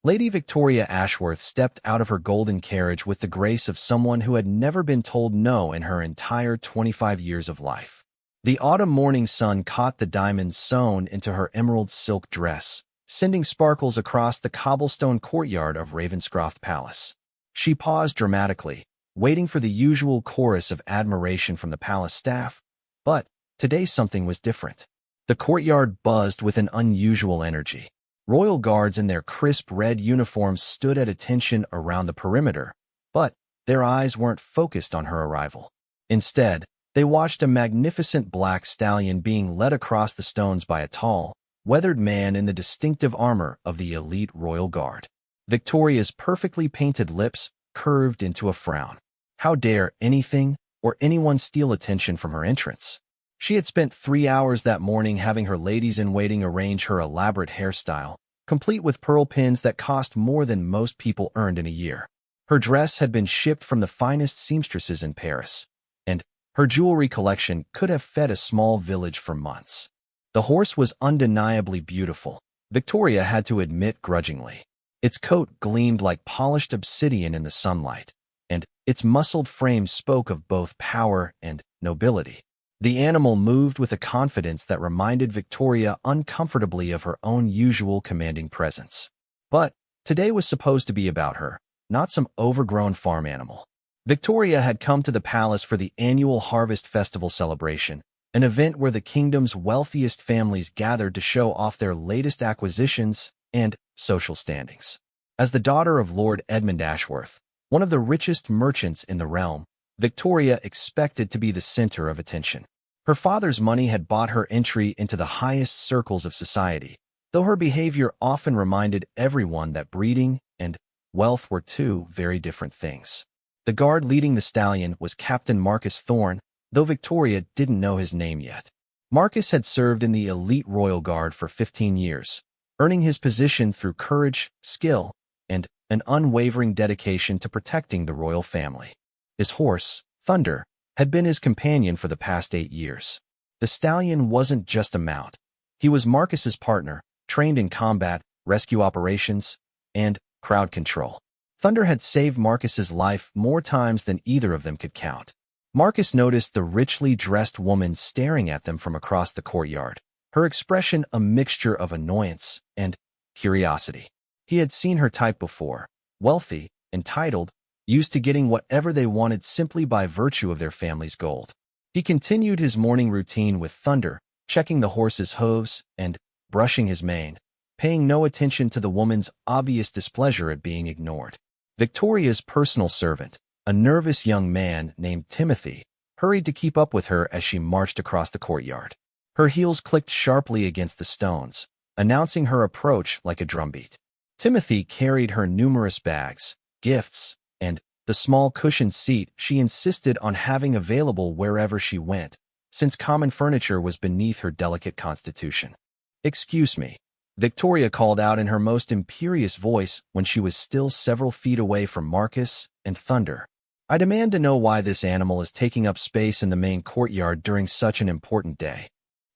Lady Victoria Ashworth stepped out of her golden carriage with the grace of someone who had never been told no in her entire 25 years of life. The autumn morning sun caught the diamonds sewn into her emerald silk dress, sending sparkles across the cobblestone courtyard of Ravenscroft Palace. She paused dramatically, waiting for the usual chorus of admiration from the palace staff, but today something was different. The courtyard buzzed with an unusual energy. Royal guards in their crisp red uniforms stood at attention around the perimeter, but their eyes weren't focused on her arrival. Instead, they watched a magnificent black stallion being led across the stones by a tall, weathered man in the distinctive armor of the elite royal guard. Victoria's perfectly painted lips curved into a frown. How dare anything or anyone steal attention from her entrance? She had spent 3 hours that morning having her ladies-in-waiting arrange her elaborate hairstyle, complete with pearl pins that cost more than most people earned in a year. Her dress had been shipped from the finest seamstresses in Paris, and her jewelry collection could have fed a small village for months. The horse was undeniably beautiful, Victoria had to admit grudgingly. Its coat gleamed like polished obsidian in the sunlight, and its muscled frame spoke of both power and nobility. The animal moved with a confidence that reminded Victoria uncomfortably of her own usual commanding presence. But today was supposed to be about her, not some overgrown farm animal. Victoria had come to the palace for the annual Harvest Festival celebration, an event where the kingdom's wealthiest families gathered to show off their latest acquisitions and social standings. As the daughter of Lord Edmund Ashworth, one of the richest merchants in the realm, Victoria expected to be the center of attention. Her father's money had bought her entry into the highest circles of society, though her behavior often reminded everyone that breeding and wealth were two very different things. The guard leading the stallion was Captain Marcus Thorne, though Victoria didn't know his name yet. Marcus had served in the elite royal guard for 15 years, earning his position through courage, skill, and an unwavering dedication to protecting the royal family. His horse, Thunder, had been his companion for the past 8 years. The stallion wasn't just a mount. He was Marcus's partner, trained in combat, rescue operations, and crowd control. Thunder had saved Marcus's life more times than either of them could count. Marcus noticed the richly dressed woman staring at them from across the courtyard, her expression a mixture of annoyance and curiosity. He had seen her type before, wealthy, entitled, used to getting whatever they wanted simply by virtue of their family's gold. He continued his morning routine with Thunder, checking the horse's hooves and brushing his mane, paying no attention to the woman's obvious displeasure at being ignored. Victoria's personal servant, a nervous young man named Timothy, hurried to keep up with her as she marched across the courtyard. Her heels clicked sharply against the stones, announcing her approach like a drumbeat. Timothy carried her numerous bags, gifts, and the small cushioned seat she insisted on having available wherever she went, since common furniture was beneath her delicate constitution. "Excuse me," Victoria called out in her most imperious voice when she was still several feet away from Marcus and Thunder. "I demand to know why this animal is taking up space in the main courtyard during such an important day."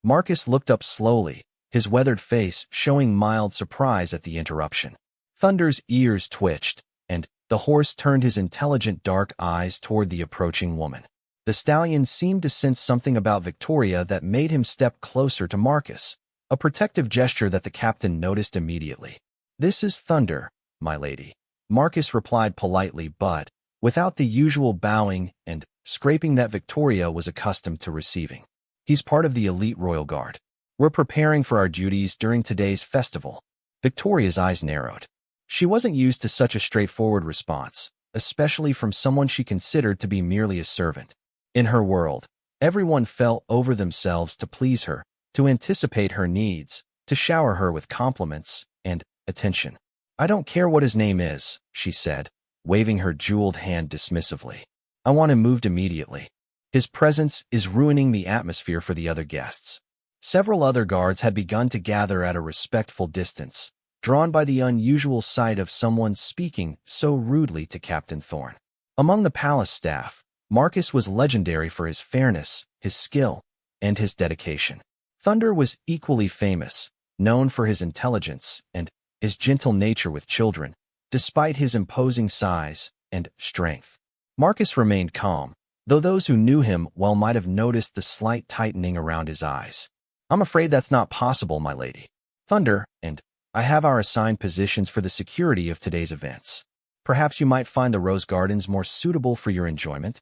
Marcus looked up slowly, his weathered face showing mild surprise at the interruption. Thunder's ears twitched, and the horse turned his intelligent dark eyes toward the approaching woman. The stallion seemed to sense something about Victoria that made him step closer to Marcus, a protective gesture that the captain noticed immediately. "This is Thunder, my lady," Marcus replied politely but without the usual bowing and scraping that Victoria was accustomed to receiving. "He's part of the elite royal guard. We're preparing for our duties during today's festival." Victoria's eyes narrowed. She wasn't used to such a straightforward response, especially from someone she considered to be merely a servant. In her world, everyone fell over themselves to please her, to anticipate her needs, to shower her with compliments and attention. "I don't care what his name is," she said, waving her jeweled hand dismissively. "I want him moved immediately. His presence is ruining the atmosphere for the other guests." Several other guards had begun to gather at a respectful distance, drawn by the unusual sight of someone speaking so rudely to Captain Thorne. Among the palace staff, Marcus was legendary for his fairness, his skill, and his dedication. Thunder was equally famous, known for his intelligence and his gentle nature with children, despite his imposing size and strength. Marcus remained calm, though those who knew him well might have noticed the slight tightening around his eyes. "I'm afraid that's not possible, my lady. Thunder and I have our assigned positions for the security of today's events. Perhaps you might find the rose gardens more suitable for your enjoyment."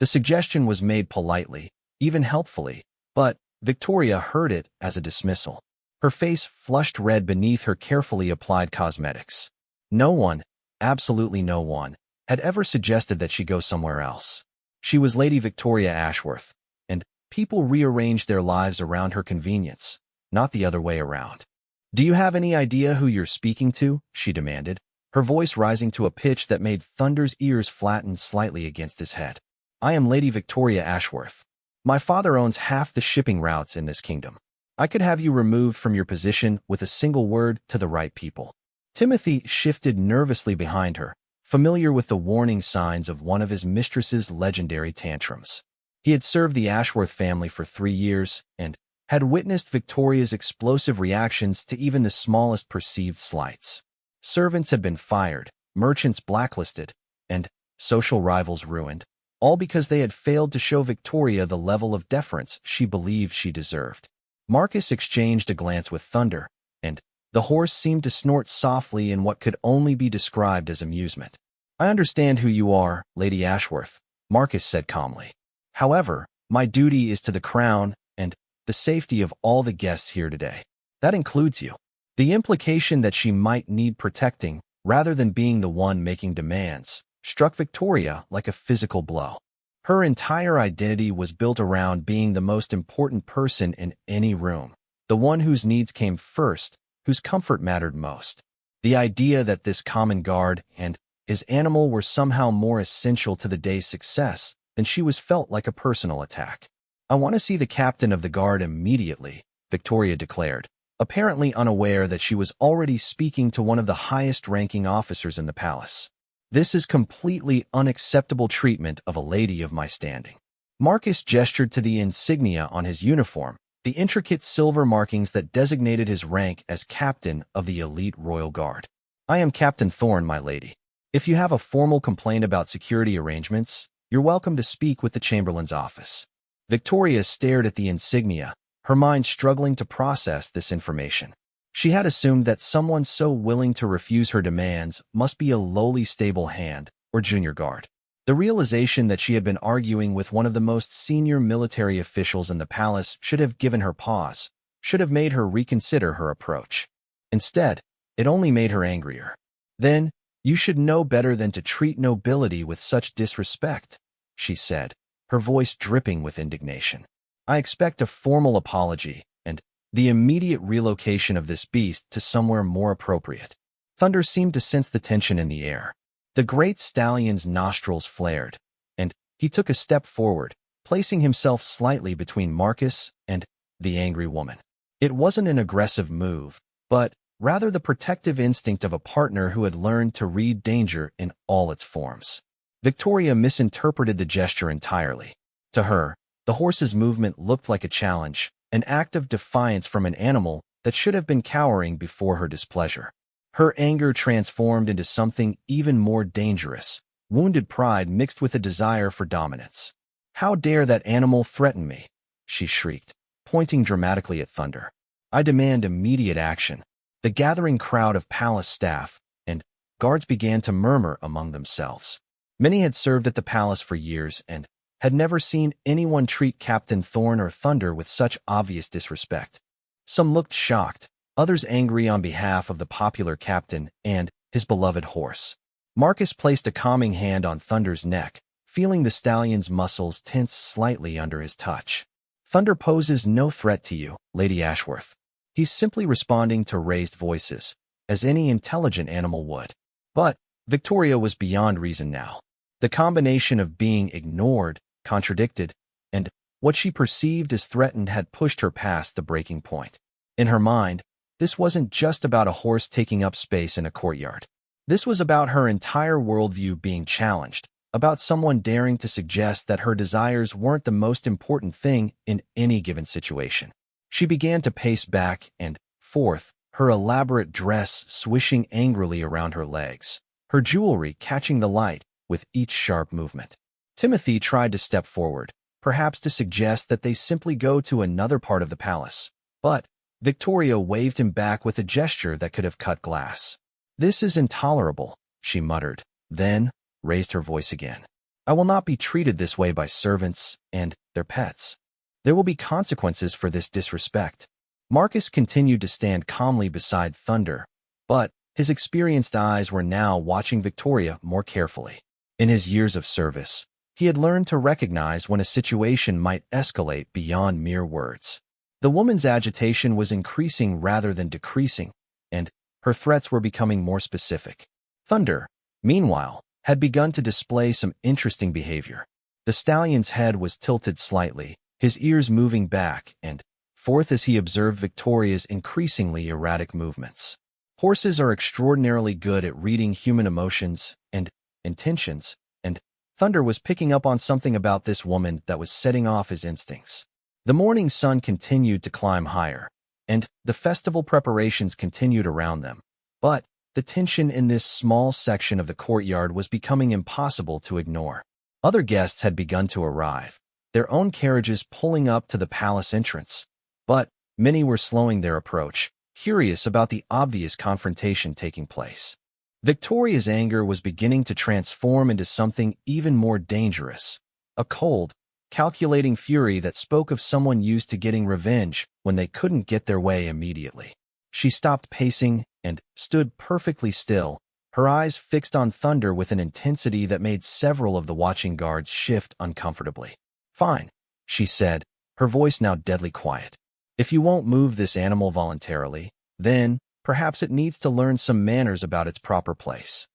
The suggestion was made politely, even helpfully, but Victoria heard it as a dismissal. Her face flushed red beneath her carefully applied cosmetics. No one, absolutely no one, had ever suggested that she go somewhere else. She was Lady Victoria Ashworth, and people rearranged their lives around her convenience, not the other way around. "Do you have any idea who you're speaking to?" she demanded, her voice rising to a pitch that made Thunder's ears flatten slightly against his head. "I am Lady Victoria Ashworth. My father owns half the shipping routes in this kingdom. I could have you removed from your position with a single word to the right people." Timothy shifted nervously behind her, familiar with the warning signs of one of his mistress's legendary tantrums. He had served the Ashworth family for 3 years and had witnessed Victoria's explosive reactions to even the smallest perceived slights. Servants had been fired, merchants blacklisted, and social rivals ruined, all because they had failed to show Victoria the level of deference she believed she deserved. Marcus exchanged a glance with Thunder, and the horse seemed to snort softly in what could only be described as amusement. "I understand who you are, Lady Ashworth," Marcus said calmly. "However, my duty is to the crown and the safety of all the guests here today. That includes you." The implication that she might need protecting, rather than being the one making demands, struck Victoria like a physical blow. Her entire identity was built around being the most important person in any room, the one whose needs came first, whose comfort mattered most. The idea that this common guard and his animal were somehow more essential to the day's success than she was felt like a personal attack. "I want to see the captain of the guard immediately," Victoria declared, apparently unaware that she was already speaking to one of the highest-ranking officers in the palace. "This is completely unacceptable treatment of a lady of my standing." Marcus gestured to the insignia on his uniform, the intricate silver markings that designated his rank as captain of the elite royal guard. "I am Captain Thorne, my lady. If you have a formal complaint about security arrangements, you're welcome to speak with the Chamberlain's office." Victoria stared at the insignia, her mind struggling to process this information. She had assumed that someone so willing to refuse her demands must be a lowly stable hand or junior guard. The realization that she had been arguing with one of the most senior military officials in the palace should have given her pause, should have made her reconsider her approach. Instead, it only made her angrier. "Then, you should know better than to treat nobility with such disrespect," she said, her voice dripping with indignation. "I expect a formal apology and the immediate relocation of this beast to somewhere more appropriate." Thunder seemed to sense the tension in the air. The great stallion's nostrils flared, and he took a step forward, placing himself slightly between Marcus and the angry woman. It wasn't an aggressive move, but rather the protective instinct of a partner who had learned to read danger in all its forms. Victoria misinterpreted the gesture entirely. To her, the horse's movement looked like a challenge, an act of defiance from an animal that should have been cowering before her displeasure. Her anger transformed into something even more dangerous, wounded pride mixed with a desire for dominance. "How dare that animal threaten me?" she shrieked, pointing dramatically at Thunder. "I demand immediate action." The gathering crowd of palace staff and guards began to murmur among themselves. Many had served at the palace for years and had never seen anyone treat Captain Thorne or Thunder with such obvious disrespect. Some looked shocked, others angry on behalf of the popular captain and his beloved horse. Marcus placed a calming hand on Thunder's neck, feeling the stallion's muscles tense slightly under his touch. "Thunder poses no threat to you, Lady Ashworth. He's simply responding to raised voices, as any intelligent animal would." But Victoria was beyond reason now. The combination of being ignored, contradicted, and what she perceived as threatened had pushed her past the breaking point. In her mind, this wasn't just about a horse taking up space in a courtyard. This was about her entire worldview being challenged, about someone daring to suggest that her desires weren't the most important thing in any given situation. She began to pace back and forth, her elaborate dress swishing angrily around her legs, her jewelry catching the light with each sharp movement. Timothy tried to step forward, perhaps to suggest that they simply go to another part of the palace, but Victoria waved him back with a gesture that could have cut glass. "This is intolerable," she muttered, then raised her voice again. "I will not be treated this way by servants and their pets. There will be consequences for this disrespect." Marcus continued to stand calmly beside Thunder, but his experienced eyes were now watching Victoria more carefully. In his years of service, he had learned to recognize when a situation might escalate beyond mere words. The woman's agitation was increasing rather than decreasing, and her threats were becoming more specific. Thunder, meanwhile, had begun to display some interesting behavior. The stallion's head was tilted slightly, his ears moving back and forth as he observed Victoria's increasingly erratic movements. Horses are extraordinarily good at reading human emotions and intentions, and Thunder was picking up on something about this woman that was setting off his instincts. The morning sun continued to climb higher, and the festival preparations continued around them, but the tension in this small section of the courtyard was becoming impossible to ignore. Other guests had begun to arrive, their own carriages pulling up to the palace entrance, but many were slowing their approach, curious about the obvious confrontation taking place. Victoria's anger was beginning to transform into something even more dangerous, a cold, calculating fury that spoke of someone used to getting revenge when they couldn't get their way immediately. She stopped pacing and stood perfectly still, her eyes fixed on Thunder with an intensity that made several of the watching guards shift uncomfortably. "Fine," she said, her voice now deadly quiet. "If you won't move this animal voluntarily, then perhaps it needs to learn some manners about its proper place."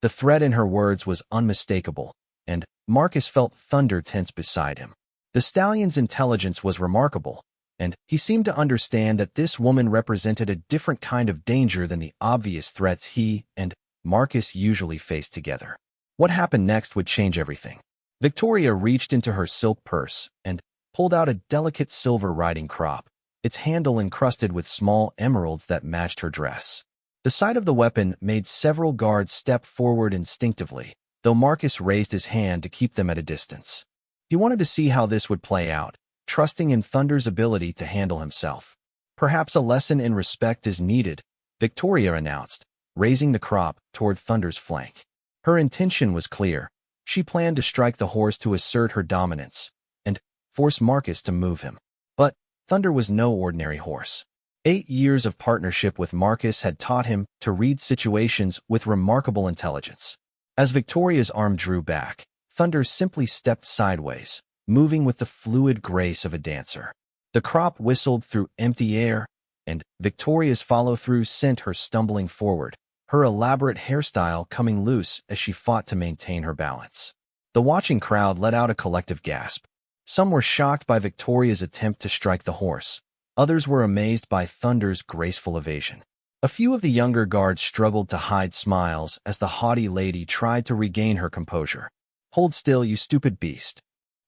The threat in her words was unmistakable, and Marcus felt Thunder tense beside him. The stallion's intelligence was remarkable, and he seemed to understand that this woman represented a different kind of danger than the obvious threats he and Marcus usually faced together. What happened next would change everything. Victoria reached into her silk purse and pulled out a delicate silver riding crop, its handle encrusted with small emeralds that matched her dress. The sight of the weapon made several guards step forward instinctively, though Marcus raised his hand to keep them at a distance. He wanted to see how this would play out, trusting in Thunder's ability to handle himself. "Perhaps a lesson in respect is needed," Victoria announced, raising the crop toward Thunder's flank. Her intention was clear. She planned to strike the horse to assert her dominance and force Marcus to move him. But Thunder was no ordinary horse. 8 years of partnership with Marcus had taught him to read situations with remarkable intelligence. As Victoria's arm drew back, Thunder simply stepped sideways, moving with the fluid grace of a dancer. The crop whistled through empty air, and Victoria's follow-through sent her stumbling forward, her elaborate hairstyle coming loose as she fought to maintain her balance. The watching crowd let out a collective gasp. Some were shocked by Victoria's attempt to strike the horse. Others were amazed by Thunder's graceful evasion. A few of the younger guards struggled to hide smiles as the haughty lady tried to regain her composure. "Hold still, you stupid beast,"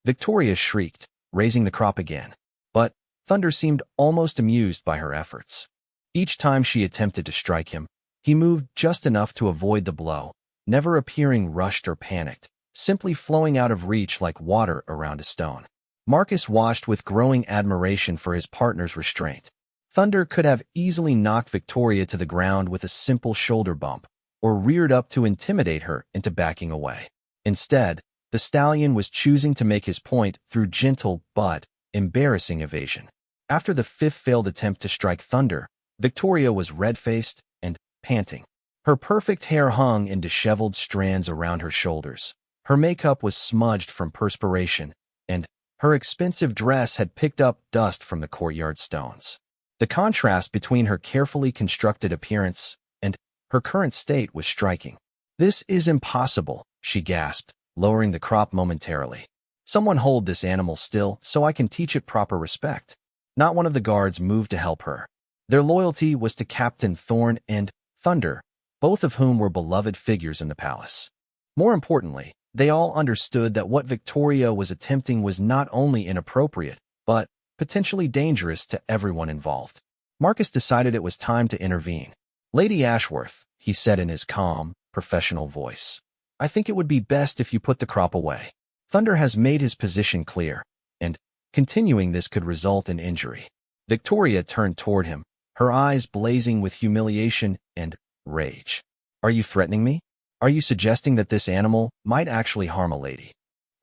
Victoria shrieked, raising the crop again. But Thunder seemed almost amused by her efforts. Each time she attempted to strike him, he moved just enough to avoid the blow, never appearing rushed or panicked, simply flowing out of reach like water around a stone. Marcus watched with growing admiration for his partner's restraint. Thunder could have easily knocked Victoria to the ground with a simple shoulder bump, or reared up to intimidate her into backing away. Instead, the stallion was choosing to make his point through gentle but embarrassing evasion. After the fifth failed attempt to strike Thunder, Victoria was red-faced and panting. Her perfect hair hung in disheveled strands around her shoulders. Her makeup was smudged from perspiration, and her expensive dress had picked up dust from the courtyard stones. The contrast between her carefully constructed appearance and her current state was striking. "This is impossible," she gasped, lowering the crop momentarily. "Someone hold this animal still so I can teach it proper respect." Not one of the guards moved to help her. Their loyalty was to Captain Thorn and Thunder, both of whom were beloved figures in the palace. More importantly, they all understood that what Victoria was attempting was not only inappropriate, but potentially dangerous to everyone involved. Marcus decided it was time to intervene. "Lady Ashworth," he said in his calm, professional voice, "I think it would be best if you put the crop away. Thunder has made his position clear, and continuing this could result in injury." Victoria turned toward him, her eyes blazing with humiliation and rage. "Are you threatening me? Are you suggesting that this animal might actually harm a lady?"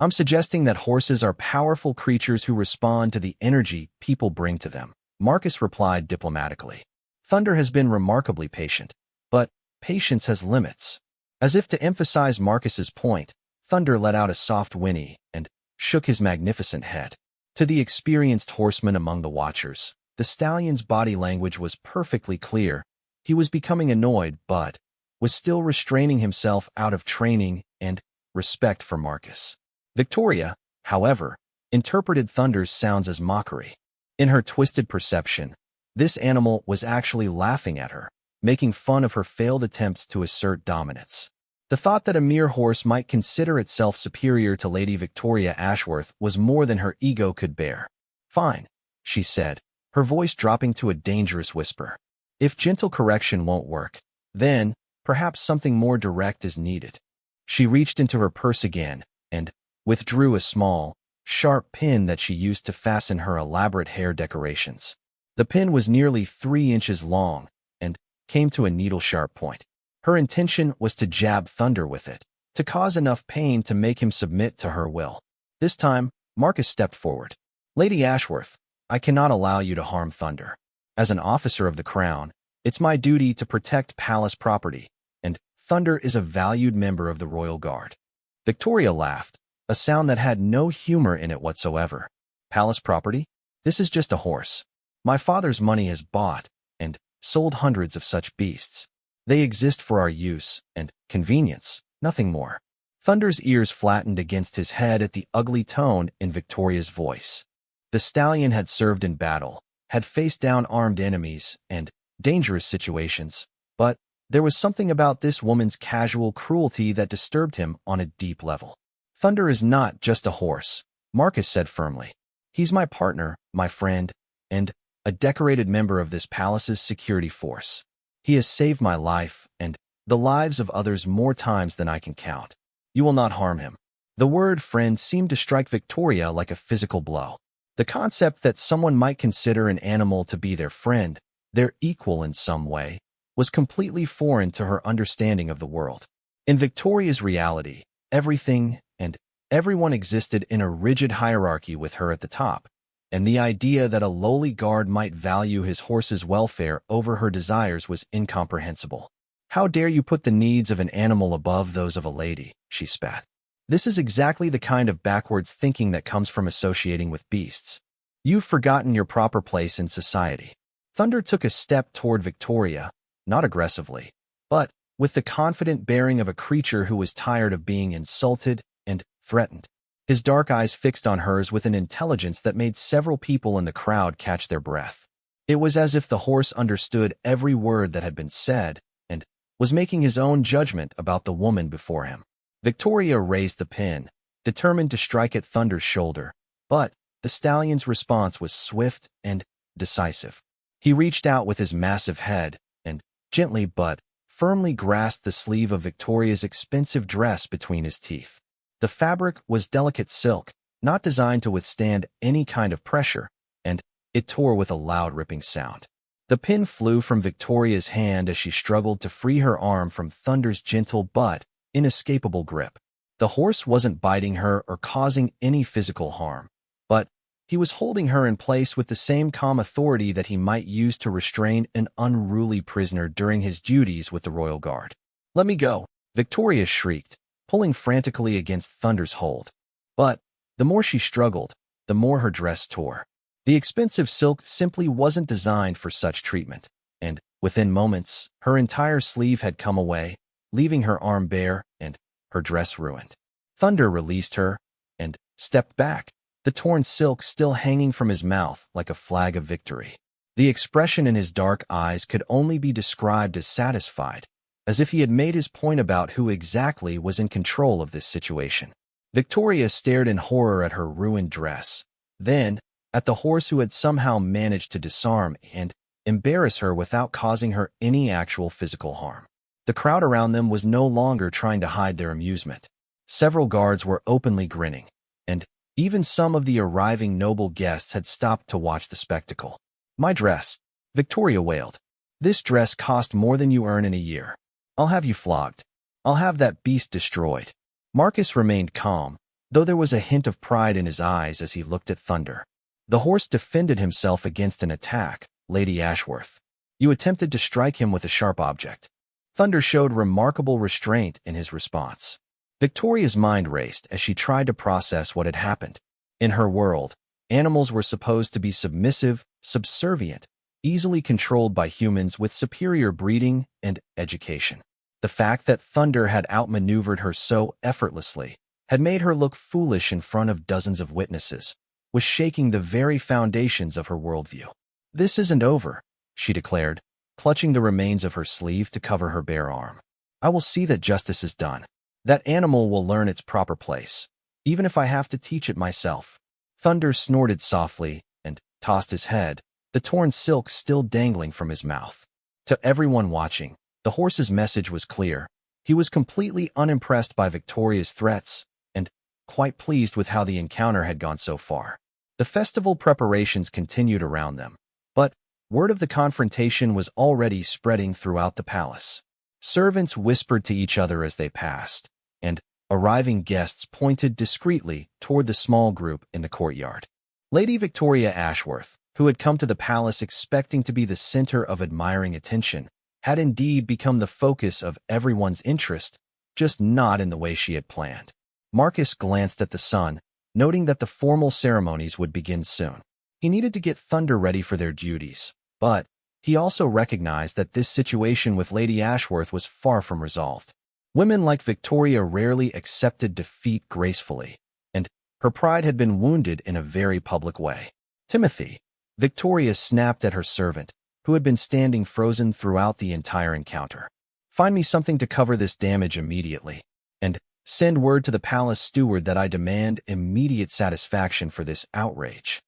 "I'm suggesting that horses are powerful creatures who respond to the energy people bring to them," Marcus replied diplomatically. "Thunder has been remarkably patient, but patience has limits." As if to emphasize Marcus's point, Thunder let out a soft whinny and shook his magnificent head. To the experienced horseman among the watchers, the stallion's body language was perfectly clear. He was becoming annoyed, but was still restraining himself out of training and respect for Marcus. Victoria, however, interpreted Thunder's sounds as mockery. In her twisted perception, this animal was actually laughing at her, making fun of her failed attempts to assert dominance. The thought that a mere horse might consider itself superior to Lady Victoria Ashworth was more than her ego could bear. "Fine," she said, her voice dropping to a dangerous whisper. "If gentle correction won't work, then perhaps something more direct is needed." She reached into her purse again and withdrew a small, sharp pin that she used to fasten her elaborate hair decorations. The pin was nearly 3 inches long and came to a needle-sharp point. Her intention was to jab Thunder with it, to cause enough pain to make him submit to her will. This time, Marcus stepped forward. "Lady Ashworth, I cannot allow you to harm Thunder. As an officer of the crown, it's my duty to protect palace property, and Thunder is a valued member of the royal guard." Victoria laughed, a sound that had no humor in it whatsoever. "Palace property? This is just a horse. My father's money has bought and sold hundreds of such beasts. They exist for our use and convenience, nothing more." Thunder's ears flattened against his head at the ugly tone in Victoria's voice. The stallion had served in battle, had faced down armed enemies and dangerous situations, but there was something about this woman's casual cruelty that disturbed him on a deep level. "Thunder is not just a horse," Marcus said firmly. "He's my partner, my friend, and a decorated member of this palace's security force. He has saved my life and the lives of others more times than I can count. You will not harm him." The word friend seemed to strike Victoria like a physical blow. The concept that someone might consider an animal to be their friend, their equal in some way, was completely foreign to her understanding of the world. In Victoria's reality, everything and everyone existed in a rigid hierarchy with her at the top, and the idea that a lowly guard might value his horse's welfare over her desires was incomprehensible. "How dare you put the needs of an animal above those of a lady?" she spat. "This is exactly the kind of backwards thinking that comes from associating with beasts. You've forgotten your proper place in society." Thunder took a step toward Victoria, not aggressively, but with the confident bearing of a creature who was tired of being insulted and threatened. His dark eyes fixed on hers with an intelligence that made several people in the crowd catch their breath. It was as if the horse understood every word that had been said and was making his own judgment about the woman before him. Victoria raised the pin, determined to strike at Thunder's shoulder, but the stallion's response was swift and decisive. He reached out with his massive head and gently but firmly grasped the sleeve of Victoria's expensive dress between his teeth. The fabric was delicate silk, not designed to withstand any kind of pressure, and it tore with a loud ripping sound. The pin flew from Victoria's hand as she struggled to free her arm from Thunder's gentle but inescapable grip. The horse wasn't biting her or causing any physical harm, but he was holding her in place with the same calm authority that he might use to restrain an unruly prisoner during his duties with the royal guard. "Let me go," Victoria shrieked, pulling frantically against Thunder's hold. But the more she struggled, the more her dress tore. The expensive silk simply wasn't designed for such treatment, and within moments, her entire sleeve had come away, leaving her arm bare and her dress ruined. Thunder released her and stepped back, the torn silk still hanging from his mouth like a flag of victory. The expression in his dark eyes could only be described as satisfied, as if he had made his point about who exactly was in control of this situation. Victoria stared in horror at her ruined dress, then at the horse who had somehow managed to disarm and embarrass her without causing her any actual physical harm. The crowd around them was no longer trying to hide their amusement. Several guards were openly grinning, and even some of the arriving noble guests had stopped to watch the spectacle. "My dress," Victoria wailed. "This dress cost more than you earn in a year. I'll have you flogged. I'll have that beast destroyed." Marcus remained calm, though there was a hint of pride in his eyes as he looked at Thunder. "The horse defended himself against an attack, Lady Ashworth. You attempted to strike him with a sharp object." Thunder showed remarkable restraint in his response. Victoria's mind raced as she tried to process what had happened. In her world, animals were supposed to be submissive, subservient, easily controlled by humans with superior breeding and education. The fact that Thunder had outmaneuvered her so effortlessly had made her look foolish in front of dozens of witnesses, was shaking the very foundations of her worldview. "This isn't over," she declared, clutching the remains of her sleeve to cover her bare arm. "I will see that justice is done. That animal will learn its proper place, even if I have to teach it myself." Thunder snorted softly and tossed his head, the torn silk still dangling from his mouth. To everyone watching, the horse's message was clear. He was completely unimpressed by Victoria's threats and quite pleased with how the encounter had gone so far. The festival preparations continued around them, but word of the confrontation was already spreading throughout the palace. Servants whispered to each other as they passed, and arriving guests pointed discreetly toward the small group in the courtyard. Lady Victoria Ashworth, who had come to the palace expecting to be the center of admiring attention, had indeed become the focus of everyone's interest, just not in the way she had planned. Marcus glanced at the sun, noting that the formal ceremonies would begin soon. He needed to get Thunder ready for their duties, but he also recognized that this situation with Lady Ashworth was far from resolved. Women like Victoria rarely accepted defeat gracefully, and her pride had been wounded in a very public way. "Timothy," Victoria snapped at her servant, who had been standing frozen throughout the entire encounter. "Find me something to cover this damage immediately, and send word to the palace steward that I demand immediate satisfaction for this outrage."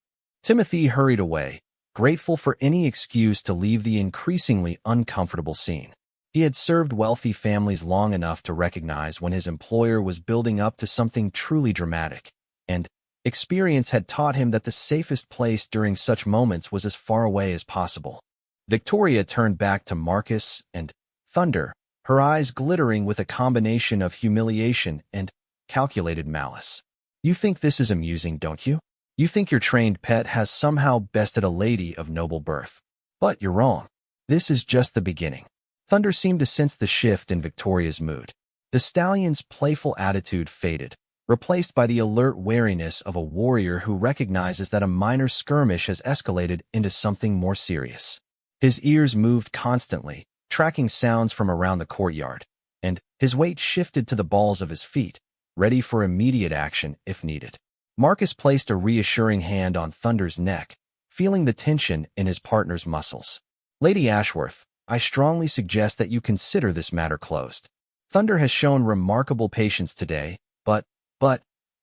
Timothy hurried away, grateful for any excuse to leave the increasingly uncomfortable scene. He had served wealthy families long enough to recognize when his employer was building up to something truly dramatic, and experience had taught him that the safest place during such moments was as far away as possible. Victoria turned back to Marcus and Thunder, her eyes glittering with a combination of humiliation and calculated malice. "You think this is amusing, don't you? You think your trained pet has somehow bested a lady of noble birth. But you're wrong. This is just the beginning." Thunder seemed to sense the shift in Victoria's mood. The stallion's playful attitude faded, replaced by the alert wariness of a warrior who recognizes that a minor skirmish has escalated into something more serious. His ears moved constantly, tracking sounds from around the courtyard, and his weight shifted to the balls of his feet, ready for immediate action if needed. Marcus placed a reassuring hand on Thunder's neck, feeling the tension in his partner's muscles. "Lady Ashworth, I strongly suggest that you consider this matter closed. Thunder has shown remarkable patience today, but,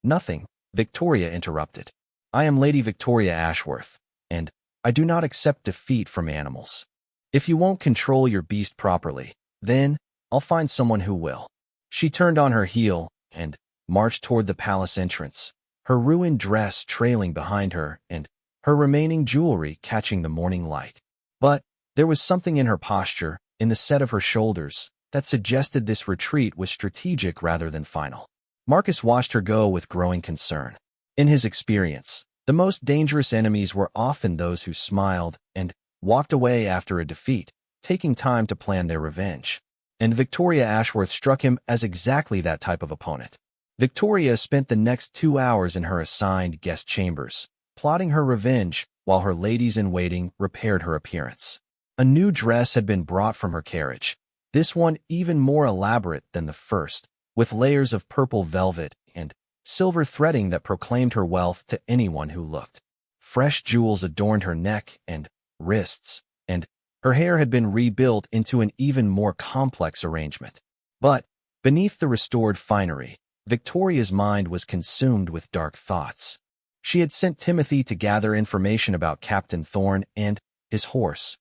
nothing," Victoria interrupted. "I am Lady Victoria Ashworth, and I do not accept defeat from animals. If you won't control your beast properly, then I'll find someone who will." She turned on her heel and marched toward the palace entrance, her ruined dress trailing behind her and her remaining jewelry catching the morning light. But there was something in her posture, in the set of her shoulders, that suggested this retreat was strategic rather than final. Marcus watched her go with growing concern. In his experience, the most dangerous enemies were often those who smiled and walked away after a defeat, taking time to plan their revenge. And Victoria Ashworth struck him as exactly that type of opponent. Victoria spent the next 2 hours in her assigned guest chambers, plotting her revenge while her ladies-in-waiting repaired her appearance. A new dress had been brought from her carriage, this one even more elaborate than the first, with layers of purple velvet and silver threading that proclaimed her wealth to anyone who looked. Fresh jewels adorned her neck and wrists, and her hair had been rebuilt into an even more complex arrangement. But beneath the restored finery, Victoria's mind was consumed with dark thoughts. She had sent Timothy to gather information about Captain Thorne and his horse,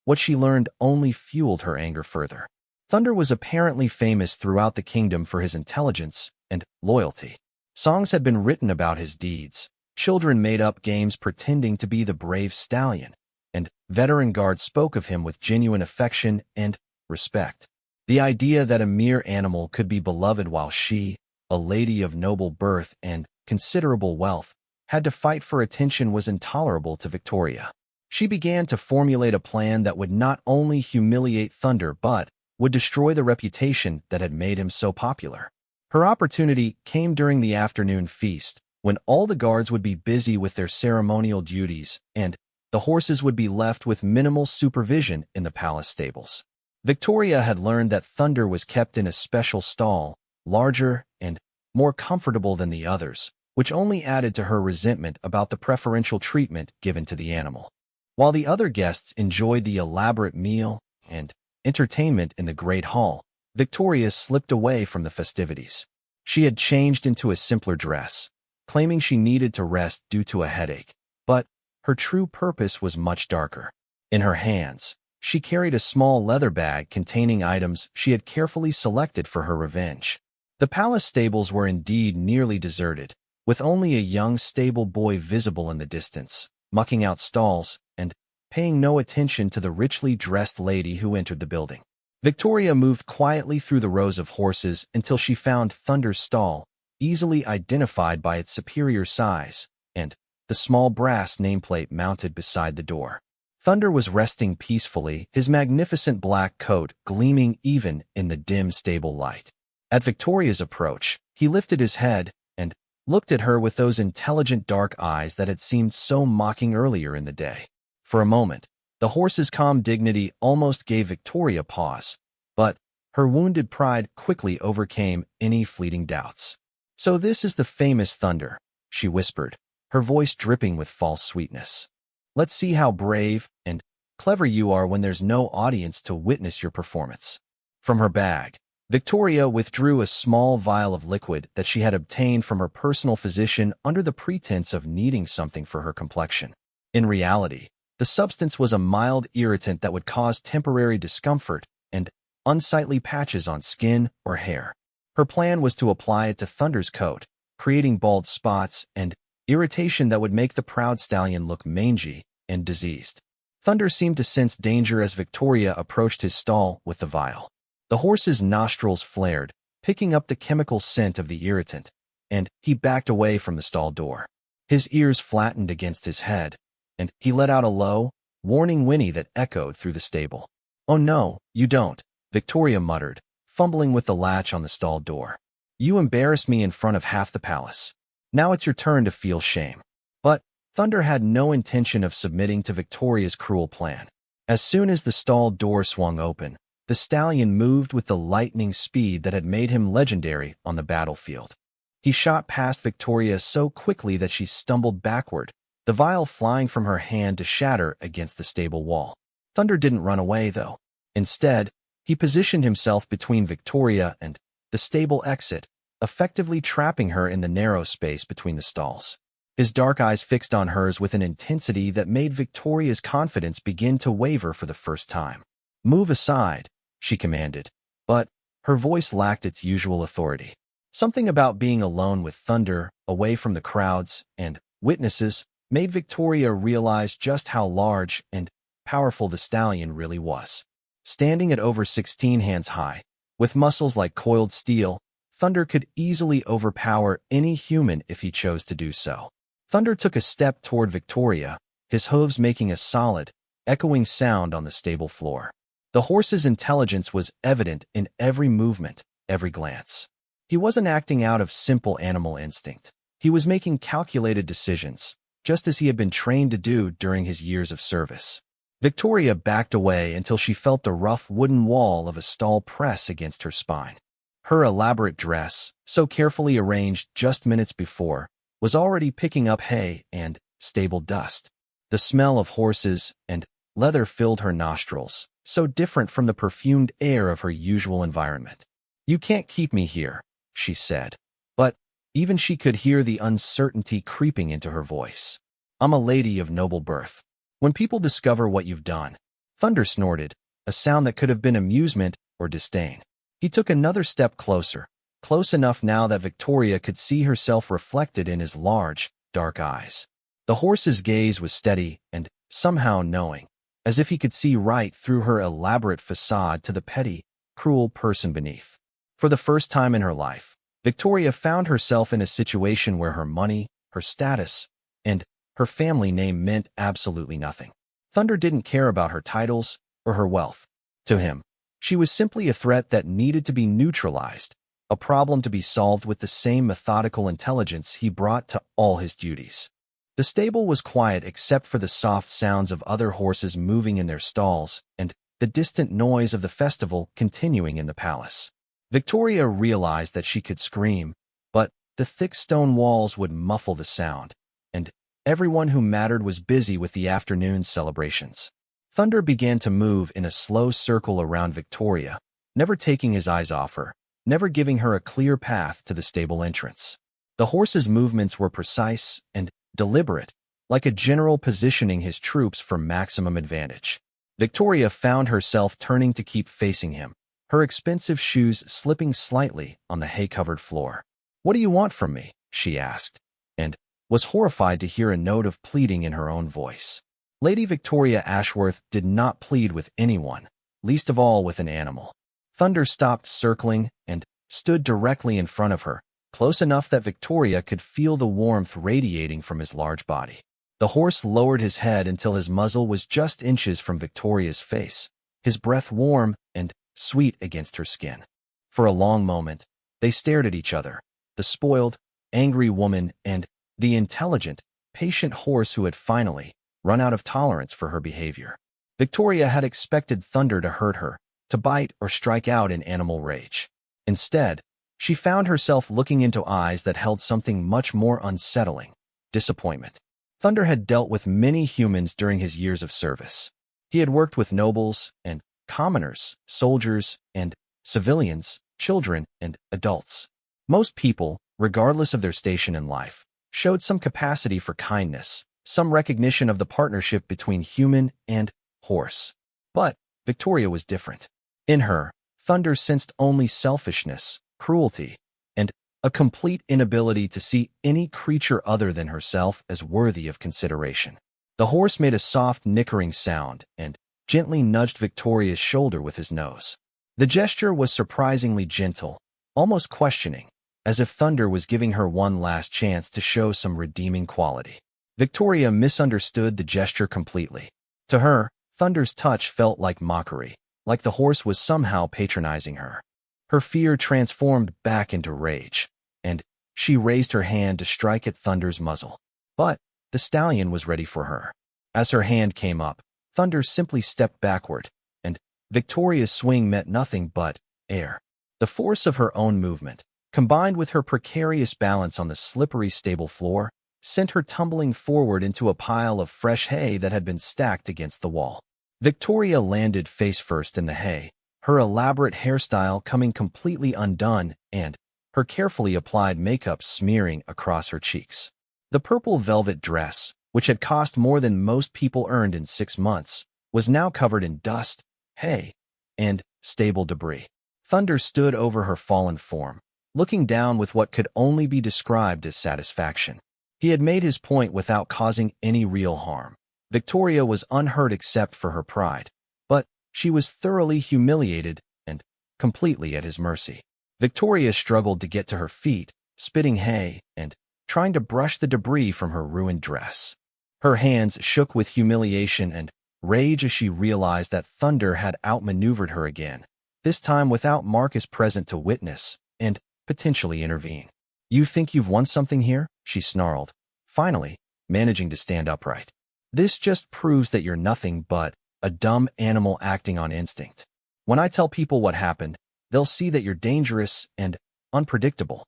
what she learned only fueled her anger further. Thunder was apparently famous throughout the kingdom for his intelligence and loyalty. Songs had been written about his deeds. Children made up games pretending to be the brave stallion, and veteran guards spoke of him with genuine affection and respect. The idea that a mere animal could be beloved while she, a lady of noble birth and considerable wealth, had to fight for attention was intolerable to Victoria. She began to formulate a plan that would not only humiliate Thunder but would destroy the reputation that had made him so popular. Her opportunity came during the afternoon feast, when all the guards would be busy with their ceremonial duties and the horses would be left with minimal supervision in the palace stables. Victoria had learned that Thunder was kept in a special stall, larger and more comfortable than the others, which only added to her resentment about the preferential treatment given to the animal. While the other guests enjoyed the elaborate meal and entertainment in the great hall, Victoria slipped away from the festivities. She had changed into a simpler dress, claiming she needed to rest due to a headache, but her true purpose was much darker. In her hands, she carried a small leather bag containing items she had carefully selected for her revenge. The palace stables were indeed nearly deserted, with only a young stable boy visible in the distance, mucking out stalls and paying no attention to the richly dressed lady who entered the building. Victoria moved quietly through the rows of horses until she found Thunder's stall, easily identified by its superior size, and the small brass nameplate mounted beside the door. Thunder was resting peacefully, his magnificent black coat gleaming even in the dim stable light. At Victoria's approach, he lifted his head and looked at her with those intelligent dark eyes that had seemed so mocking earlier in the day. For a moment, the horse's calm dignity almost gave Victoria pause, but her wounded pride quickly overcame any fleeting doubts. "So this is the famous Thunder," she whispered, her voice dripping with false sweetness. "Let's see how brave and clever you are when there's no audience to witness your performance." From her bag, Victoria withdrew a small vial of liquid that she had obtained from her personal physician under the pretense of needing something for her complexion. In reality, the substance was a mild irritant that would cause temporary discomfort and unsightly patches on skin or hair. Her plan was to apply it to Thunder's coat, creating bald spots and irritation that would make the proud stallion look mangy and diseased. Thunder seemed to sense danger as Victoria approached his stall with the vial. The horse's nostrils flared, picking up the chemical scent of the irritant, and he backed away from the stall door. His ears flattened against his head, and he let out a low, warning whinny that echoed through the stable. "Oh no, you don't," Victoria muttered, fumbling with the latch on the stall door. "You embarrassed me in front of half the palace. Now it's your turn to feel shame." But Thunder had no intention of submitting to Victoria's cruel plan. As soon as the stall door swung open, the stallion moved with the lightning speed that had made him legendary on the battlefield. He shot past Victoria so quickly that she stumbled backward, the vial flying from her hand to shatter against the stable wall. Thunder didn't run away, though. Instead, he positioned himself between Victoria and the stable exit, effectively trapping her in the narrow space between the stalls. His dark eyes fixed on hers with an intensity that made Victoria's confidence begin to waver for the first time. "Move aside," she commanded, but her voice lacked its usual authority. Something about being alone with Thunder, away from the crowds and witnesses, made Victoria realize just how large and powerful the stallion really was. Standing at over 16 hands high, with muscles like coiled steel, Thunder could easily overpower any human if he chose to do so. Thunder took a step toward Victoria, his hooves making a solid, echoing sound on the stable floor. The horse's intelligence was evident in every movement, every glance. He wasn't acting out of simple animal instinct. He was making calculated decisions, just as he had been trained to do during his years of service. Victoria backed away until she felt the rough wooden wall of a stall press against her spine. Her elaborate dress, so carefully arranged just minutes before, was already picking up hay and stable dust. The smell of horses and leather filled her nostrils, so different from the perfumed air of her usual environment. "You can't keep me here," she said, but even she could hear the uncertainty creeping into her voice. "I'm a lady of noble birth. When people discover what you've done, Thunder snorted, a sound that could have been amusement or disdain. He took another step closer, close enough now that Victoria could see herself reflected in his large, dark eyes. The horse's gaze was steady and somehow knowing, as if he could see right through her elaborate facade to the petty, cruel person beneath. For the first time in her life, Victoria found herself in a situation where her money, her status, and her family name meant absolutely nothing. Thunder didn't care about her titles or her wealth. To him, she was simply a threat that needed to be neutralized, a problem to be solved with the same methodical intelligence he brought to all his duties. The stable was quiet except for the soft sounds of other horses moving in their stalls and the distant noise of the festival continuing in the palace. Victoria realized that she could scream, but the thick stone walls would muffle the sound, and everyone who mattered was busy with the afternoon's celebrations. Thunder began to move in a slow circle around Victoria, never taking his eyes off her, never giving her a clear path to the stable entrance. The horse's movements were precise and deliberate, like a general positioning his troops for maximum advantage. Victoria found herself turning to keep facing him, her expensive shoes slipping slightly on the hay-covered floor. "What do you want from me?" she asked, and was horrified to hear a note of pleading in her own voice. Lady Victoria Ashworth did not plead with anyone, least of all with an animal. Thunder stopped circling and stood directly in front of her, close enough that Victoria could feel the warmth radiating from his large body. The horse lowered his head until his muzzle was just inches from Victoria's face, his breath warm and sweet against her skin. For a long moment, they stared at each other, the spoiled, angry woman and the intelligent, patient horse who had finally run out of tolerance for her behavior. Victoria had expected Thunder to hurt her, to bite or strike out in animal rage. Instead, she found herself looking into eyes that held something much more unsettling: disappointment. Thunder had dealt with many humans during his years of service. He had worked with nobles and commoners, soldiers and civilians, children and adults. Most people, regardless of their station in life, showed some capacity for kindness, some recognition of the partnership between human and horse. But Victoria was different. In her, Thunder sensed only selfishness, cruelty, and a complete inability to see any creature other than herself as worthy of consideration. The horse made a soft nickering sound and gently nudged Victoria's shoulder with his nose. The gesture was surprisingly gentle, almost questioning, as if Thunder was giving her one last chance to show some redeeming quality. Victoria misunderstood the gesture completely. To her, Thunder's touch felt like mockery, like the horse was somehow patronizing her. Her fear transformed back into rage, and she raised her hand to strike at Thunder's muzzle. But the stallion was ready for her. As her hand came up, Thunder simply stepped backward, and Victoria's swing met nothing but air. The force of her own movement, combined with her precarious balance on the slippery stable floor, sent her tumbling forward into a pile of fresh hay that had been stacked against the wall. Victoria landed face first in the hay, her elaborate hairstyle coming completely undone and her carefully applied makeup smearing across her cheeks. The purple velvet dress, which had cost more than most people earned in 6 months, was now covered in dust, hay, and stable debris. Thunder stood over her fallen form, looking down with what could only be described as satisfaction. He had made his point without causing any real harm. Victoria was unhurt except for her pride, but she was thoroughly humiliated and completely at his mercy. Victoria struggled to get to her feet, spitting hay and trying to brush the debris from her ruined dress. Her hands shook with humiliation and rage as she realized that Thunder had outmaneuvered her again, this time without Marcus present to witness and potentially intervene. "You think you've won something here?" she snarled, finally managing to stand upright. "This just proves that you're nothing but a dumb animal acting on instinct. When I tell people what happened, they'll see that you're dangerous and unpredictable."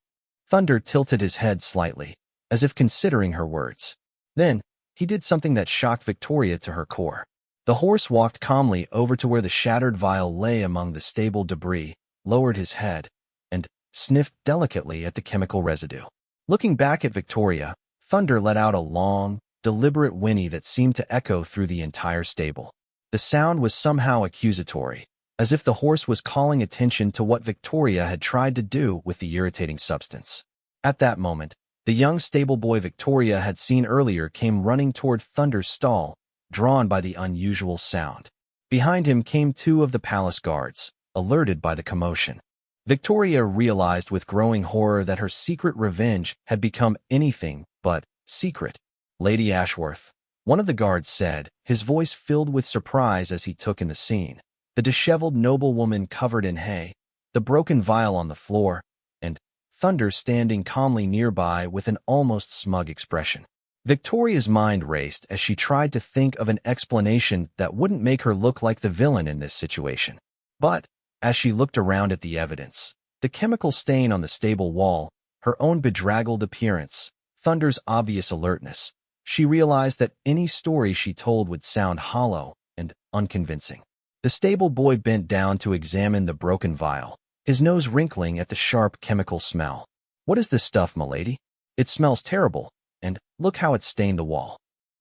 Thunder tilted his head slightly, as if considering her words. Then, he did something that shocked Victoria to her core. The horse walked calmly over to where the shattered vial lay among the stable debris, lowered his head, and sniffed delicately at the chemical residue. Looking back at Victoria, Thunder let out a long, deliberate whinny that seemed to echo through the entire stable. The sound was somehow accusatory, as if the horse was calling attention to what Victoria had tried to do with the irritating substance. At that moment, the young stable boy Victoria had seen earlier came running toward Thunder's stall, drawn by the unusual sound. Behind him came two of the palace guards, alerted by the commotion. Victoria realized with growing horror that her secret revenge had become anything but secret. "Lady Ashworth," one of the guards said, his voice filled with surprise as he took in the scene. The disheveled noblewoman covered in hay, the broken vial on the floor, and Thunder standing calmly nearby with an almost smug expression. Victoria's mind raced as she tried to think of an explanation that wouldn't make her look like the villain in this situation. But, as she looked around at the evidence, the chemical stain on the stable wall, her own bedraggled appearance, Thunder's obvious alertness, she realized that any story she told would sound hollow and unconvincing. The stable boy bent down to examine the broken vial, his nose wrinkling at the sharp chemical smell. "What is this stuff, milady? It smells terrible, and look how it stained the wall."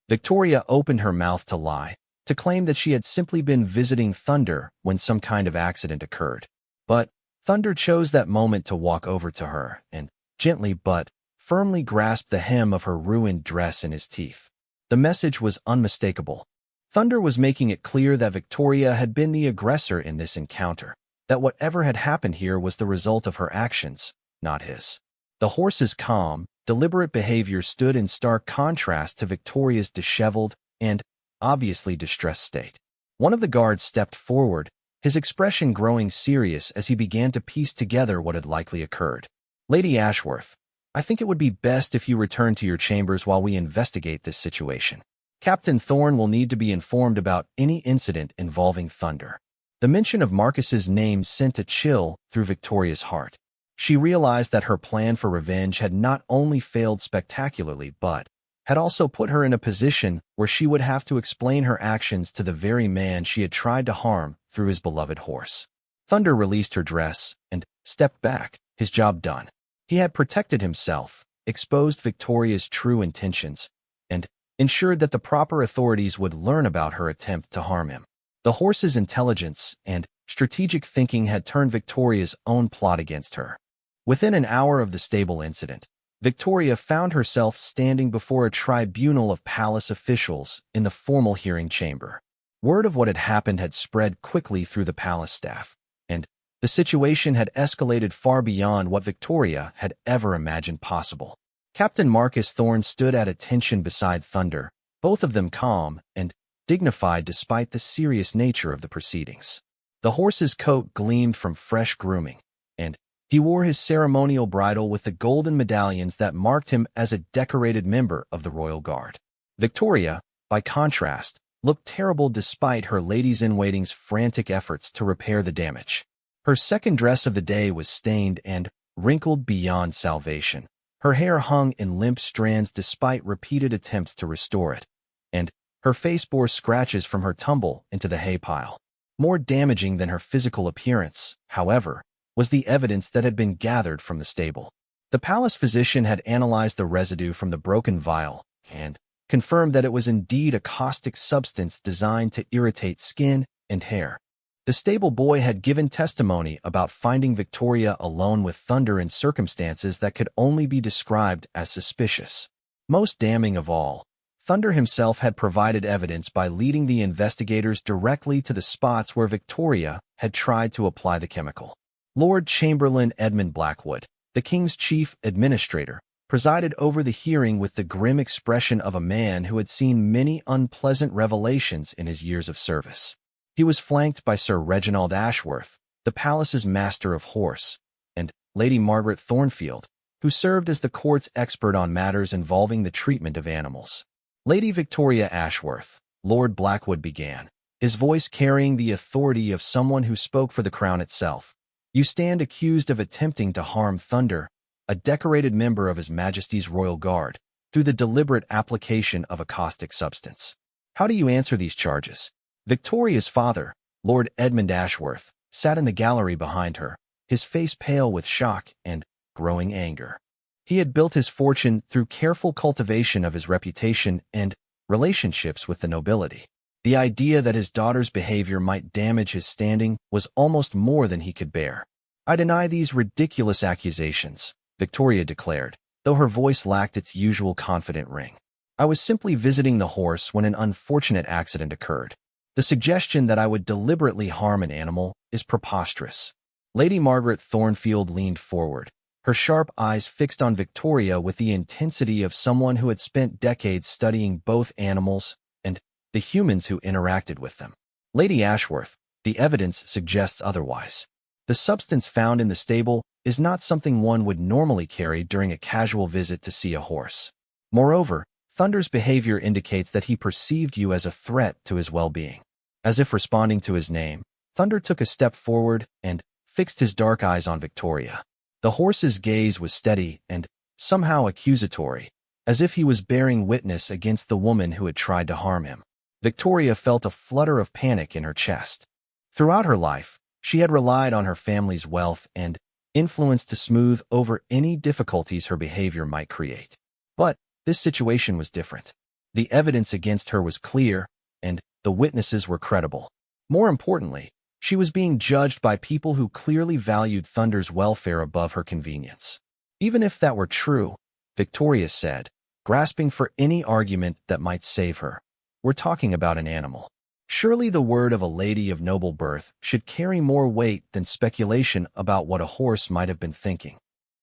Victoria opened her mouth to lie, to claim that she had simply been visiting Thunder when some kind of accident occurred. But Thunder chose that moment to walk over to her and, gently but firmly grasped the hem of her ruined dress in his teeth. The message was unmistakable. Thunder was making it clear that Victoria had been the aggressor in this encounter, that whatever had happened here was the result of her actions, not his. The horse's calm, deliberate behavior stood in stark contrast to Victoria's disheveled and obviously distressed state. One of the guards stepped forward, his expression growing serious as he began to piece together what had likely occurred. "Lady Ashworth, I think it would be best if you return to your chambers while we investigate this situation. Captain Thorne will need to be informed about any incident involving Thunder." The mention of Marcus's name sent a chill through Victoria's heart. She realized that her plan for revenge had not only failed spectacularly but had also put her in a position where she would have to explain her actions to the very man she had tried to harm through his beloved horse. Thunder released her dress and stepped back, his job done. He had protected himself, exposed Victoria's true intentions, and ensured that the proper authorities would learn about her attempt to harm him. The horse's intelligence and strategic thinking had turned Victoria's own plot against her. Within an hour of the stable incident, Victoria found herself standing before a tribunal of palace officials in the formal hearing chamber. Word of what had happened had spread quickly through the palace staff, and the situation had escalated far beyond what Victoria had ever imagined possible. Captain Marcus Thorne stood at attention beside Thunder, both of them calm and dignified despite the serious nature of the proceedings. The horse's coat gleamed from fresh grooming, and he wore his ceremonial bridle with the golden medallions that marked him as a decorated member of the royal guard. Victoria, by contrast, looked terrible despite her ladies-in-waiting's frantic efforts to repair the damage. Her second dress of the day was stained and wrinkled beyond salvation. Her hair hung in limp strands despite repeated attempts to restore it, and her face bore scratches from her tumble into the hay pile. More damaging than her physical appearance, however, was the evidence that had been gathered from the stable. The palace physician had analyzed the residue from the broken vial and confirmed that it was indeed a caustic substance designed to irritate skin and hair. The stable boy had given testimony about finding Victoria alone with Thunder in circumstances that could only be described as suspicious. Most damning of all, Thunder himself had provided evidence by leading the investigators directly to the spots where Victoria had tried to apply the chemical. Lord Chamberlain Edmund Blackwood, the king's chief administrator, presided over the hearing with the grim expression of a man who had seen many unpleasant revelations in his years of service. He was flanked by Sir Reginald Ashworth, the palace's master of horse, and Lady Margaret Thornfield, who served as the court's expert on matters involving the treatment of animals. "Lady Victoria Ashworth," Lord Blackwood began, his voice carrying the authority of someone who spoke for the crown itself. "You stand accused of attempting to harm Thunder, a decorated member of His Majesty's Royal Guard, through the deliberate application of a caustic substance. How do you answer these charges?" Victoria's father, Lord Edmund Ashworth, sat in the gallery behind her, his face pale with shock and growing anger. He had built his fortune through careful cultivation of his reputation and relationships with the nobility. The idea that his daughter's behavior might damage his standing was almost more than he could bear. "I deny these ridiculous accusations," Victoria declared, though her voice lacked its usual confident ring. "I was simply visiting the horse when an unfortunate accident occurred. The suggestion that I would deliberately harm an animal is preposterous." Lady Margaret Thornfield leaned forward, her sharp eyes fixed on Victoria with the intensity of someone who had spent decades studying both animals and the humans who interacted with them. "Lady Ashworth, the evidence suggests otherwise. The substance found in the stable is not something one would normally carry during a casual visit to see a horse. Moreover, Thunder's behavior indicates that he perceived you as a threat to his well-being." As if responding to his name, Thunder took a step forward and fixed his dark eyes on Victoria. The horse's gaze was steady and somehow accusatory, as if he was bearing witness against the woman who had tried to harm him. Victoria felt a flutter of panic in her chest. Throughout her life, she had relied on her family's wealth and influence to smooth over any difficulties her behavior might create. But this situation was different. The evidence against her was clear, and the witnesses were credible. More importantly, she was being judged by people who clearly valued Thunder's welfare above her convenience. "Even if that were true," Victoria said, grasping for any argument that might save her, "we're talking about an animal. Surely the word of a lady of noble birth should carry more weight than speculation about what a horse might have been thinking."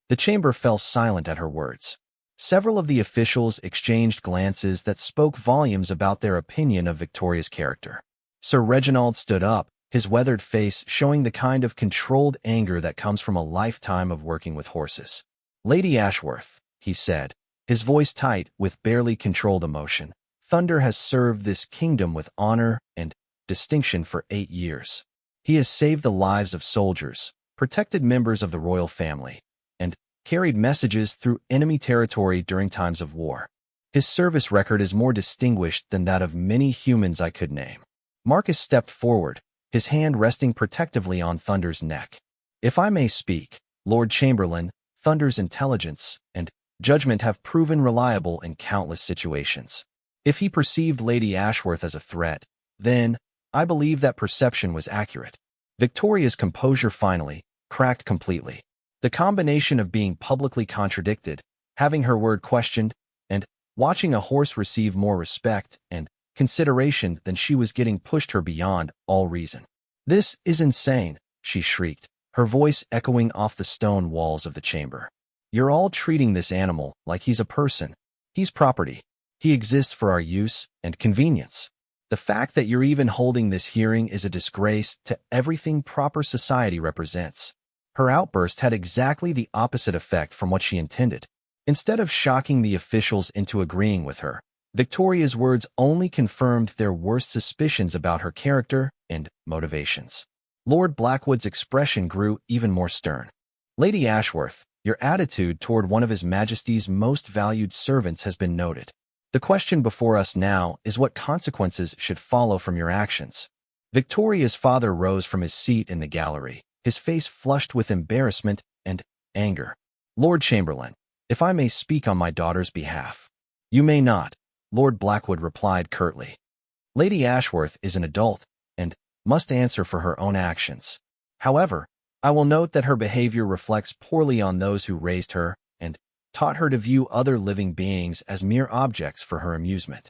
The chamber fell silent at her words. Several of the officials exchanged glances that spoke volumes about their opinion of Victoria's character. Sir Reginald stood up, his weathered face showing the kind of controlled anger that comes from a lifetime of working with horses. "Lady Ashworth," he said, his voice tight with barely controlled emotion, "Thunder has served this kingdom with honor and distinction for 8 years. He has saved the lives of soldiers, protected members of the royal family, and carried messages through enemy territory during times of war. His service record is more distinguished than that of many humans I could name." Marcus stepped forward, his hand resting protectively on Thunder's neck. "If I may speak, Lord Chamberlain, Thunder's intelligence and judgment have proven reliable in countless situations. If he perceived Lady Ashworth as a threat, then I believe that perception was accurate." Victoria's composure finally cracked completely. The combination of being publicly contradicted, having her word questioned, and watching a horse receive more respect and consideration than she was getting pushed her beyond all reason. "This is insane," she shrieked, her voice echoing off the stone walls of the chamber. "You're all treating this animal like he's a person. He's property. He exists for our use and convenience. The fact that you're even holding this hearing is a disgrace to everything proper society represents." Her outburst had exactly the opposite effect from what she intended. Instead of shocking the officials into agreeing with her, Victoria's words only confirmed their worst suspicions about her character and motivations. Lord Blackwood's expression grew even more stern. "Lady Ashworth, your attitude toward one of His Majesty's most valued servants has been noted. The question before us now is what consequences should follow from your actions." Victoria's father rose from his seat in the gallery, his face flushed with embarrassment and anger. "Lord Chamberlain, if I may speak on my daughter's behalf." "You may not," Lord Blackwood replied curtly. "Lady Ashworth is an adult and must answer for her own actions. However, I will note that her behavior reflects poorly on those who raised her and taught her to view other living beings as mere objects for her amusement."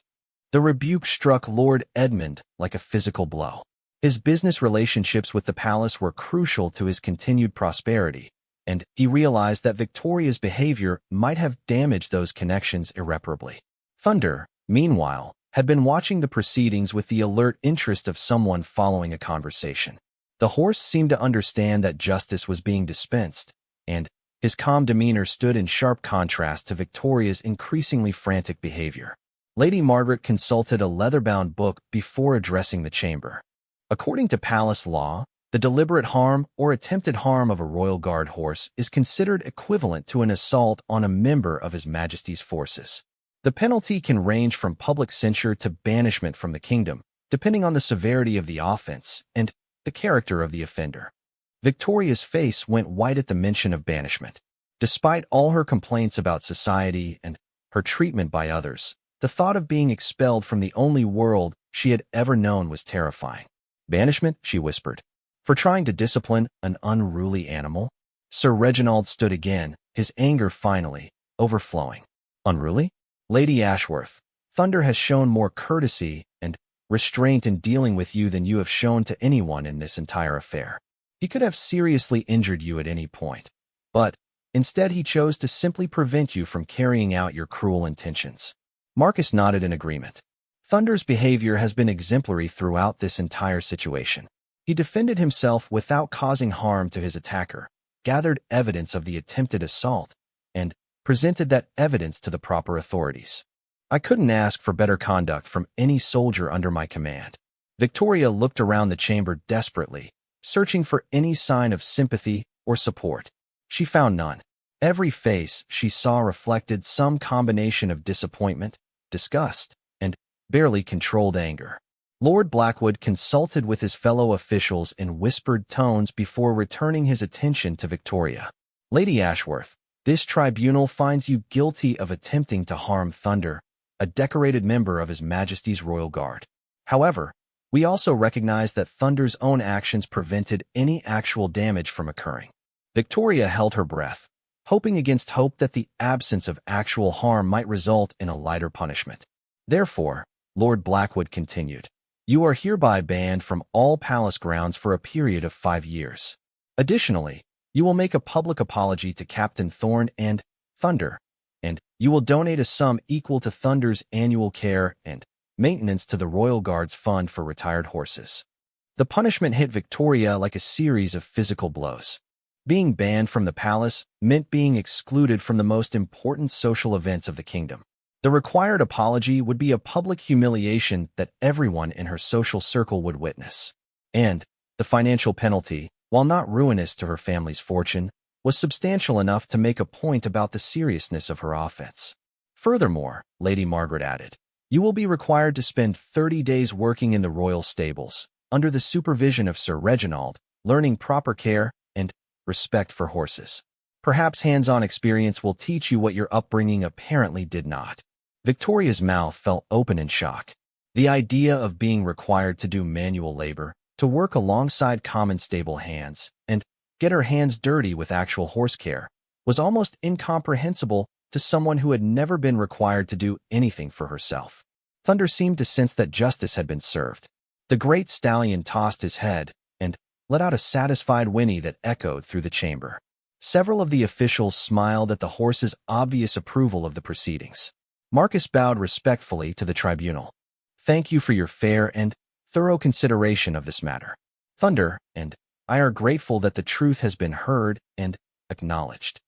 The rebuke struck Lord Edmund like a physical blow. His business relationships with the palace were crucial to his continued prosperity, and he realized that Victoria's behavior might have damaged those connections irreparably. Thunder, meanwhile, had been watching the proceedings with the alert interest of someone following a conversation. The horse seemed to understand that justice was being dispensed, and his calm demeanor stood in sharp contrast to Victoria's increasingly frantic behavior. Lady Margaret consulted a leather-bound book before addressing the chamber. According to palace law, the deliberate harm or attempted harm of a royal guard horse is considered equivalent to an assault on a member of His Majesty's forces. The penalty can range from public censure to banishment from the kingdom, depending on the severity of the offense and the character of the offender. Victoria's face went white at the mention of banishment. Despite all her complaints about society and her treatment by others, the thought of being expelled from the only world she had ever known was terrifying. Banishment, she whispered, for trying to discipline an unruly animal? Sir Reginald stood again, his anger finally overflowing. Unruly? Lady Ashworth, Thunder has shown more courtesy and restraint in dealing with you than you have shown to anyone in this entire affair. He could have seriously injured you at any point, but instead he chose to simply prevent you from carrying out your cruel intentions. Marcus nodded in agreement. Thunder's behavior has been exemplary throughout this entire situation. He defended himself without causing harm to his attacker, gathered evidence of the attempted assault, and presented that evidence to the proper authorities. I couldn't ask for better conduct from any soldier under my command. Victoria looked around the chamber desperately, searching for any sign of sympathy or support. She found none. Every face she saw reflected some combination of disappointment, disgust, and barely controlled anger. Lord Blackwood consulted with his fellow officials in whispered tones before returning his attention to Victoria. Lady Ashworth, this tribunal finds you guilty of attempting to harm Thunder, a decorated member of His Majesty's Royal Guard. However, we also recognize that Thunder's own actions prevented any actual damage from occurring. Victoria held her breath, hoping against hope that the absence of actual harm might result in a lighter punishment. Therefore, Lord Blackwood continued, you are hereby banned from all palace grounds for a period of 5 years. Additionally, you will make a public apology to Captain Thorne and Thunder, and you will donate a sum equal to Thunder's annual care and maintenance to the Royal Guard's Fund for Retired Horses. The punishment hit Victoria like a series of physical blows. Being banned from the palace meant being excluded from the most important social events of the kingdom. The required apology would be a public humiliation that everyone in her social circle would witness. And the financial penalty, while not ruinous to her family's fortune, was substantial enough to make a point about the seriousness of her offense. Furthermore, Lady Margaret added, you will be required to spend 30 days working in the royal stables, under the supervision of Sir Reginald, learning proper care and respect for horses. Perhaps hands-on experience will teach you what your upbringing apparently did not. Victoria's mouth fell open in shock. The idea of being required to do manual labor, to work alongside common stable hands, and get her hands dirty with actual horse care, was almost incomprehensible to someone who had never been required to do anything for herself. Thunder seemed to sense that justice had been served. The great stallion tossed his head and let out a satisfied whinny that echoed through the chamber. Several of the officials smiled at the horse's obvious approval of the proceedings. Marcus bowed respectfully to the tribunal. Thank you for your fair and thorough consideration of this matter. Thunder and I are grateful that the truth has been heard and acknowledged.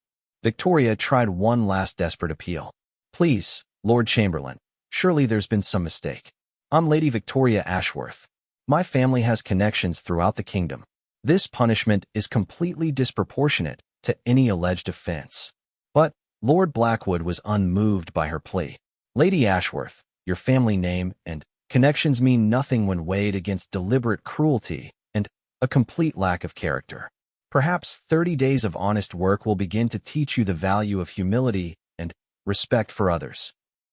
Victoria tried one last desperate appeal. Please, Lord Chamberlain, surely there's been some mistake. I'm Lady Victoria Ashworth. My family has connections throughout the kingdom. This punishment is completely disproportionate to any alleged offense. But Lord Blackwood was unmoved by her plea. Lady Ashworth, your family name and connections mean nothing when weighed against deliberate cruelty and a complete lack of character. Perhaps 30 days of honest work will begin to teach you the value of humility and respect for others.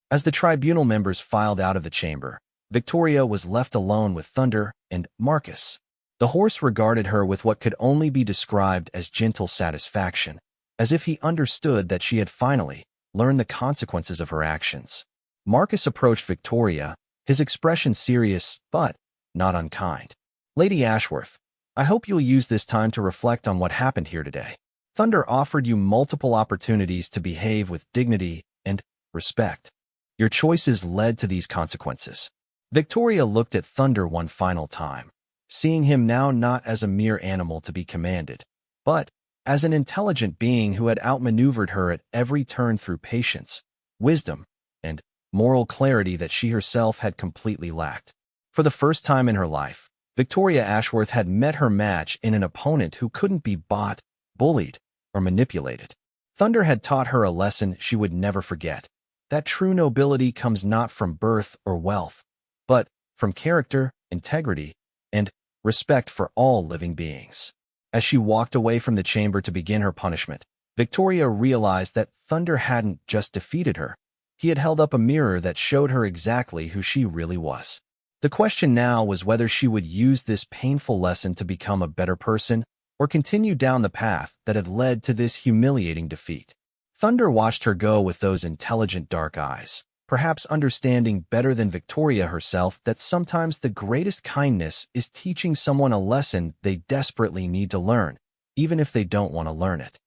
As the tribunal members filed out of the chamber, Victoria was left alone with Thunder and Marcus. The horse regarded her with what could only be described as gentle satisfaction, as if he understood that she had finally learned the consequences of her actions. Marcus approached Victoria, his expression serious but not unkind. Lady Ashworth, I hope you'll use this time to reflect on what happened here today. Thunder offered you multiple opportunities to behave with dignity and respect. Your choices led to these consequences. Victoria looked at Thunder one final time, seeing him now not as a mere animal to be commanded, but as an intelligent being who had outmaneuvered her at every turn through patience, wisdom, and moral clarity that she herself had completely lacked. For the first time in her life, Victoria Ashworth had met her match in an opponent who couldn't be bought, bullied, or manipulated. Thunder had taught her a lesson she would never forget, that true nobility comes not from birth or wealth, but from character, integrity, and respect for all living beings. As she walked away from the chamber to begin her punishment, Victoria realized that Thunder hadn't just defeated her. He had held up a mirror that showed her exactly who she really was. The question now was whether she would use this painful lesson to become a better person or continue down the path that had led to this humiliating defeat. Thunder watched her go with those intelligent dark eyes, perhaps understanding better than Victoria herself that sometimes the greatest kindness is teaching someone a lesson they desperately need to learn, even if they don't want to learn it.